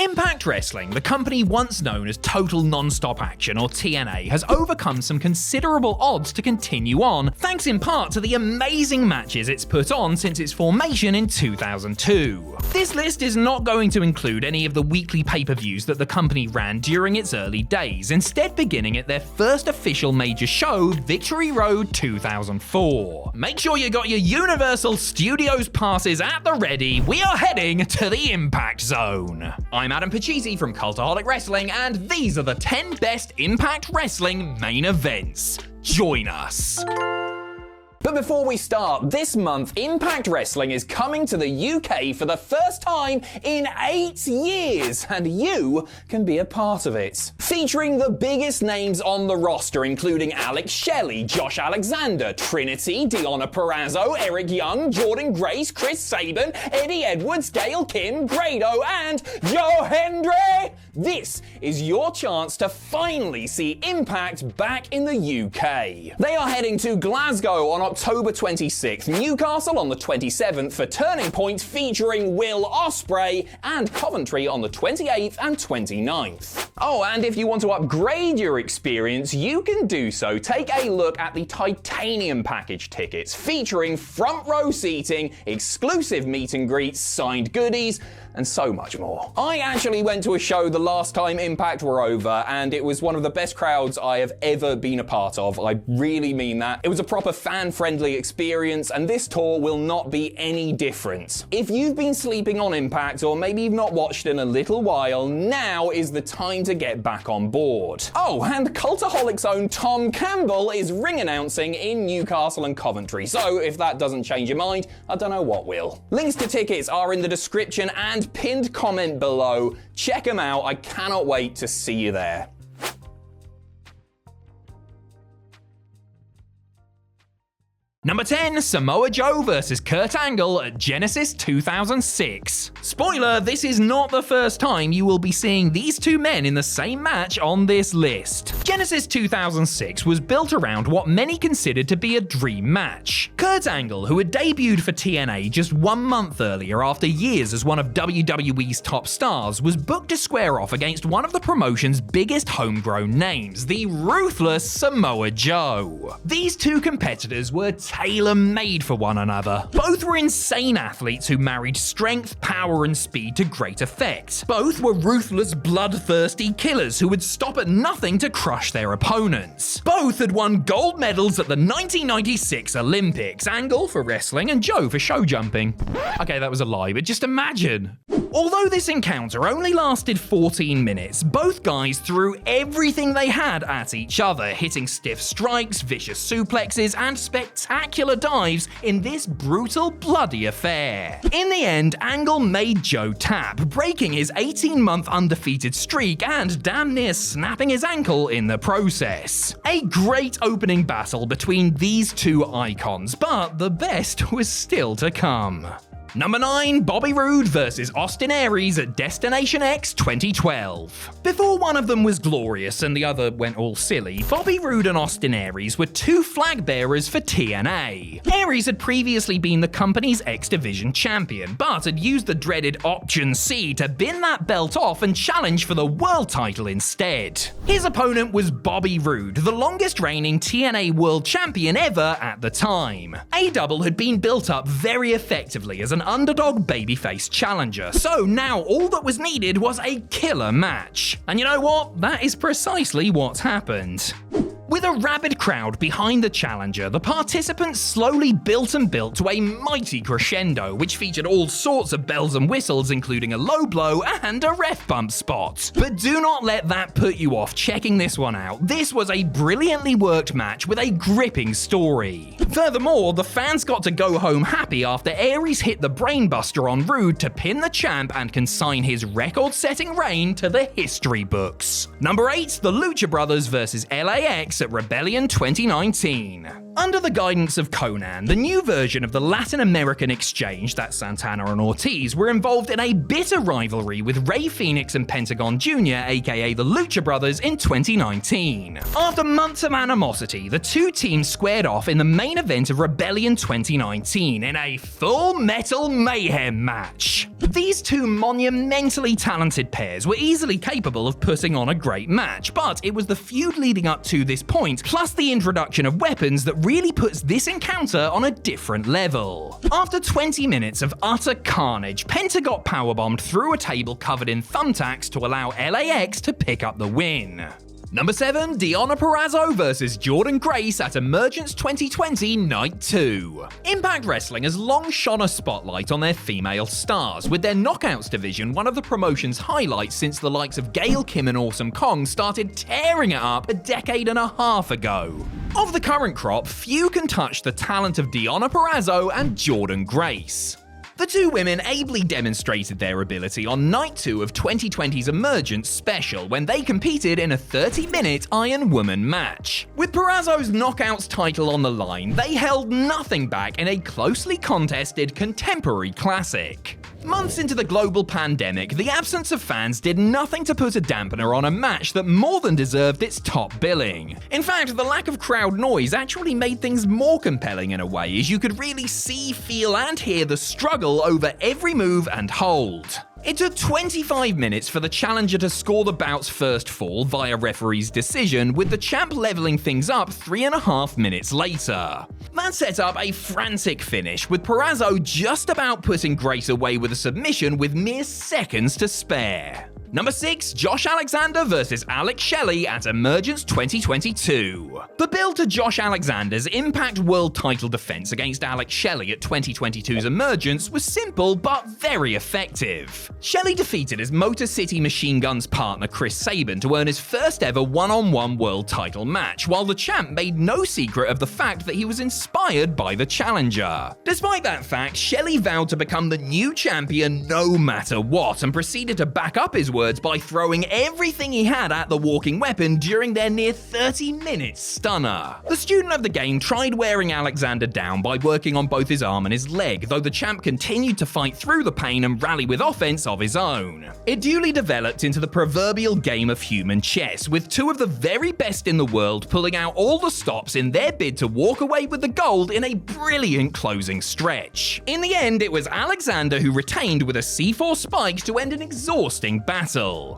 Impact Wrestling, the company once known as Total Non-Stop Action or TNA, has overcome some considerable odds to continue on, thanks in part to the amazing matches it's put on since its formation in 2002. This list is not going to include any of the weekly pay-per-views that the company ran during its early days, instead beginning at their first official major show, Victory Road 2004. Make sure you got your Universal Studios passes at the ready, we are heading to the Impact Zone. I'm Adam Pachisi from Cultaholic Wrestling, and these are the 10 best Impact Wrestling main events. Join us. But before we start, this month Impact Wrestling is coming to the UK for the first time in 8 years, and you can be a part of it. Featuring the biggest names on the roster, including Alex Shelley, Josh Alexander, Trinity, Deonna Purrazzo, Eric Young, Jordan Grace, Chris Sabin, Eddie Edwards, Gail Kim, Grado, and Joe Hendry! This is your chance to finally see Impact back in the UK. They are heading to Glasgow on October 26th, Newcastle on the 27th for Turning Point featuring Will Ospreay, and Coventry on the 28th and 29th. Oh, and if you want to upgrade your experience, you can do so. Take a look at the Titanium package tickets featuring front row seating, exclusive meet and greets, signed goodies, and so much more. I actually went to a show the last time Impact were over, and it was one of the best crowds I have ever been a part of. I really mean that. It was a proper fan-friendly experience, and this tour will not be any different. If you've been sleeping on Impact, or maybe you've not watched in a little while, now is the time to get back on board. Oh, and Cultaholic's own Tom Campbell is ring announcing in Newcastle and Coventry, so if that doesn't change your mind, I don't know what will. Links to tickets are in the description and pinned comment below. Check them out. I cannot wait to see you there. Number 10, Samoa Joe vs Kurt Angle at Genesis 2006. Spoiler, this is not the first time you will be seeing these two men in the same match on this list. Genesis 2006 was built around what many considered to be a dream match. Kurt Angle, who had debuted for TNA just 1 month earlier after years as one of WWE's top stars, was booked to square off against one of the promotion's biggest homegrown names, the ruthless Samoa Joe. These two competitors were tailor-made for one another. Both were insane athletes who married strength, power, and speed to great effect. Both were ruthless, bloodthirsty killers who would stop at nothing to crush their opponents. Both had won gold medals at the 1996 Olympics, Angle for wrestling and Joe for show jumping. Okay, that was a lie, but just imagine. Although this encounter only lasted 14 minutes, both guys threw everything they had at each other, hitting stiff strikes, vicious suplexes, and spectacular dives in this brutal, bloody affair. In the end, Angle made Joe tap, breaking his 18-month undefeated streak and damn near snapping his ankle in the process. A great opening battle between these two icons, but the best was still to come. Number 9, Bobby Roode vs Austin Aries at Destination X 2012. Before one of them was glorious and the other went all silly, Bobby Roode and Austin Aries were two flag bearers for TNA. Aries had previously been the company's X Division champion, but had used the dreaded Option C to bin that belt off and challenge for the world title instead. His opponent was Bobby Roode, the longest reigning TNA world champion ever at the time. A-Double had been built up very effectively as an underdog babyface challenger, so now all that was needed was a killer match. And you know what? That is precisely what's happened. With a rabid crowd behind the challenger, the participants slowly built and built to a mighty crescendo, which featured all sorts of bells and whistles, including a low blow and a ref bump spot. But do not let that put you off checking this one out. This was a brilliantly worked match with a gripping story. Furthermore, the fans got to go home happy after Aries hit the brainbuster on Roode to pin the champ and consign his record-setting reign to the history books. Number 8, the Lucha Brothers vs LAX Abyss at Rebellion 2019. Under the guidance of Conan, the new version of the Latin American exchange that Santana and Ortiz were involved in a bitter rivalry with Rey Fenix and Pentagon Jr., aka the Lucha Brothers, in 2019. After months of animosity, the two teams squared off in the main event of Rebellion 2019 in a full metal mayhem match. These two monumentally talented pairs were easily capable of putting on a great match, but it was the feud leading up to this point, plus the introduction of weapons, that really puts this encounter on a different level. After 20 minutes of utter carnage, Penta got powerbombed through a table covered in thumbtacks to allow LAX to pick up the win. Number 7, Deonna Purrazzo vs Jordynne Grace at Emergence 2020 Night 2. Impact Wrestling has long shone a spotlight on their female stars, with their Knockouts division one of the promotion's highlights since the likes of Gail Kim and Awesome Kong started tearing it up a decade and a half ago. Of the current crop, few can touch the talent of Deonna Purrazzo and Jordynne Grace. The two women ably demonstrated their ability on Night 2 of 2020's Emergence special when they competed in a 30-minute Iron Woman match. With Purrazzo's Knockouts title on the line, they held nothing back in a closely contested contemporary classic. Months into the global pandemic, the absence of fans did nothing to put a dampener on a match that more than deserved its top billing. In fact, the lack of crowd noise actually made things more compelling in a way, as you could really see, feel, and hear the struggle over every move and hold. It took 25 minutes for the challenger to score the bout's first fall via referee's decision, with the champ leveling things up 3.5 minutes later. That set up a frantic finish, with Purrazzo just about putting Grace away with a submission with mere seconds to spare. Number 6, Josh Alexander vs Alex Shelley at Emergence 2022. The build to Josh Alexander's Impact World title defense against Alex Shelley at 2022's Emergence was simple but very effective. Shelley defeated his Motor City Machine Guns partner Chris Sabin to earn his first ever one-on-one world title match, while the champ made no secret of the fact that he was inspired by the challenger. Despite that fact, Shelley vowed to become the new champion no matter what, and proceeded to back up his words by throwing everything he had at the walking weapon during their near 30-minute stunner. The student of the game tried wearing Alexander down by working on both his arm and his leg, though the champ continued to fight through the pain and rally with offense of his own. It duly developed into the proverbial game of human chess, with two of the very best in the world pulling out all the stops in their bid to walk away with the gold in a brilliant closing stretch. In the end, it was Alexander who retained with a C4 spike to end an exhausting battle.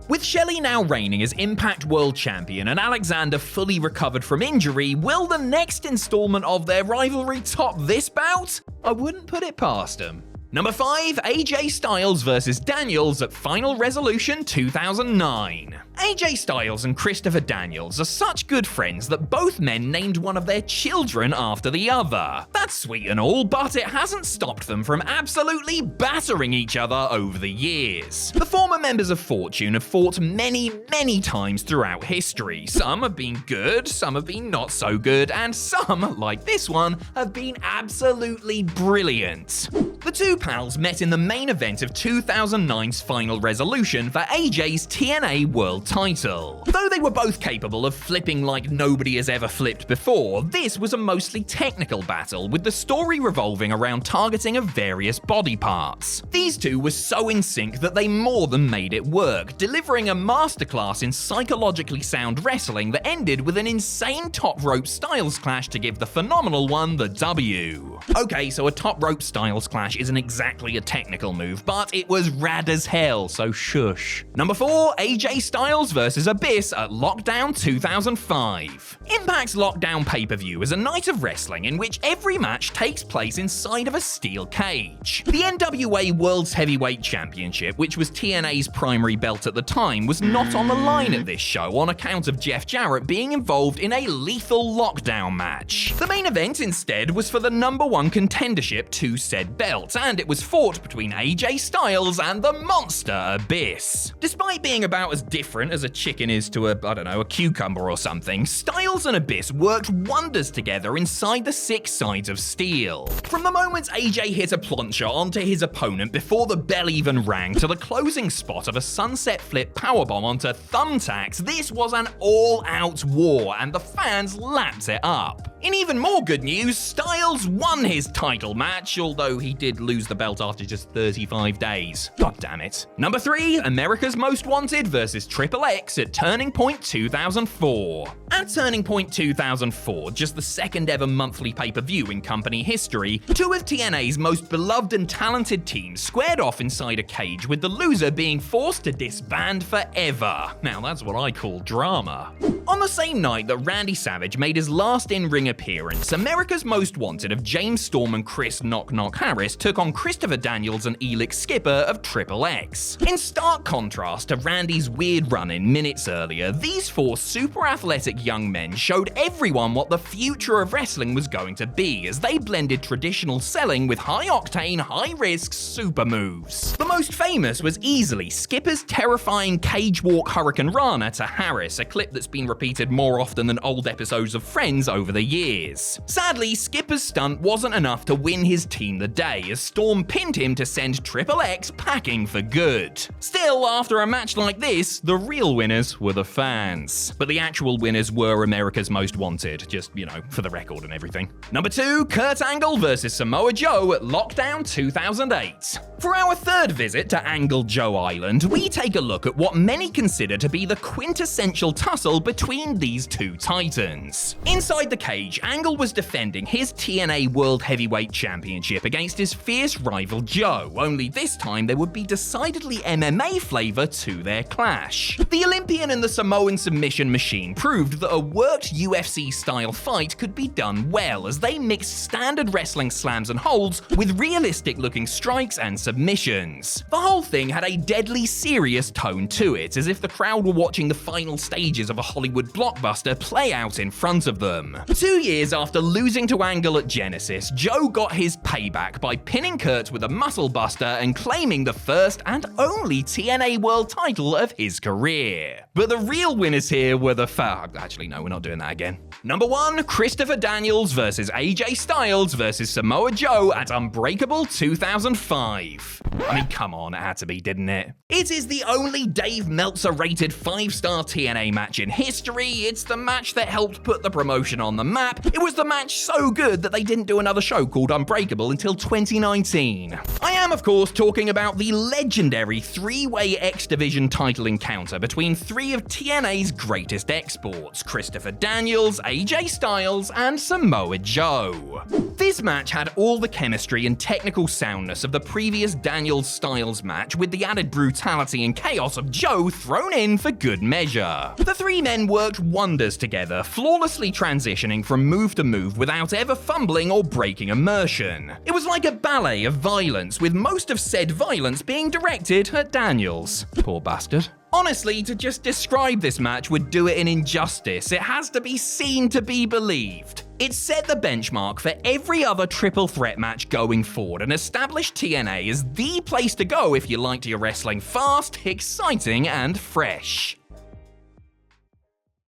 With Shelley now reigning as Impact World Champion and Alexander fully recovered from injury, will the next installment of their rivalry top this bout? I wouldn't put it past them. Number 5, AJ Styles vs Daniels at Final Resolution 2009. AJ Styles and Christopher Daniels are such good friends that both men named one of their children after the other. That's sweet and all, but it hasn't stopped them from absolutely battering each other over the years. The former members of Fortune have fought many times throughout history. Some have been good, some have been not so good, and some, like this one, have been absolutely brilliant. The two pals met in the main event of 2009's Final Resolution for AJ's TNA World title. Though they were both capable of flipping like nobody has ever flipped before, this was a mostly technical battle, with the story revolving around targeting of various body parts. These two were so in sync that they more than made it work, delivering a masterclass in psychologically sound wrestling that ended with an insane top rope styles clash to give the phenomenal one the W. Okay, so a top rope styles clash isn't exactly a technical move, but it was rad as hell, so shush. Number 4, AJ Styles vs Abyss at Lockdown 2005. Impact's Lockdown pay-per-view is a night of wrestling in which every match takes place inside of a steel cage. The NWA World's Heavyweight Championship, which was TNA's primary belt at the time, was not on the line at this show on account of Jeff Jarrett being involved in a lethal lockdown match. The main event instead was for the #1 contendership to said belt, belt, and it was fought between AJ Styles and the monster Abyss. Despite being about as different as a chicken is to a cucumber or something, Styles and Abyss worked wonders together inside the 6 sides of steel. From the moment AJ hit a plancha onto his opponent before the bell even rang to the closing spot of a sunset flip powerbomb onto thumbtacks, this was an all-out war, and the fans lapped it up. In even more good news, Styles won his title match, although he did lose the belt after just 35 days. God damn it. Number 3, America's Most Wanted versus Triple X at Turning Point 2004. At Turning Point 2004, just the second ever monthly pay-per-view in company history, 2 of TNA's most beloved and talented teams squared off inside a cage, with the loser being forced to disband forever. Now that's what I call drama. On the same night that Randy Savage made his last in-ring appearance, America's Most Wanted of James Storm and Chris Knock Knock Harris took on Christopher Daniels and Elix Skipper of Triple X. In stark contrast to Randy's weird run-in minutes earlier, these 4 super athletic young men showed everyone what the future of wrestling was going to be, as they blended traditional selling with high-octane, high-risk super moves. The most famous was easily Skipper's terrifying cage walk Hurricane Rana to Harris, a clip that's been repeated more often than old episodes of Friends over the years. Sadly, Skipper's stunt wasn't enough to win his team the day, as Storm pinned him to send Triple X packing for good. Still, after a match like this, the real winners were the fans. But the actual winners were America's Most Wanted, just, for the record and everything. Number 2, Kurt Angle versus Samoa Joe at Lockdown 2008. For our third visit to Angle Joe Island, we take a look at what many consider to be the quintessential tussle between these 2 titans. Inside the cage, Angle was defending his TNA World Heavyweight Championship against his fierce rival Joe, only this time there would be decidedly MMA flavor to their clash. The Olympian and the Samoan submission machine proved that a worked UFC-style fight could be done well, as they mixed standard wrestling slams and holds with realistic-looking strikes and submissions. The whole thing had a deadly serious tone to it, as if the crowd were watching the final stages of a Hollywood blockbuster play out in front of them. 2 years after losing to Angle at Genesis, Joe got his payback by pinning Kurt with a muscle buster and claiming the first and only TNA World title of his career. But the real winners here were the actually no, we're not doing that again. Number 1, Christopher Daniels versus AJ Styles versus Samoa Joe at Unbreakable 2005. I mean, come on, it had to be, didn't it? It is the only Dave Meltzer-rated 5-star TNA match in history. It's the match that helped put the promotion on the map. It was the match so good that they didn't do another show called Unbreakable until 2019. I am, of course, talking about the legendary 3-way X Division title encounter between 3 of TNA's greatest exports, Christopher Daniels, AJ Styles, and Samoa Joe. This match had all the chemistry and technical soundness of the previous Daniels-Styles match, with the added brutality and chaos of Joe thrown in for good measure. The 3 men worked wonders together, flawlessly transitioning from move to move without ever fumbling or breaking immersion. It was like a ballet of violence, with most of said violence being directed at Daniels. Poor bastard. Honestly, to just describe this match would do it an injustice. It has to be seen to be believed. It set the benchmark for every other triple threat match going forward and established TNA as the place to go if you liked your wrestling fast, exciting, and fresh.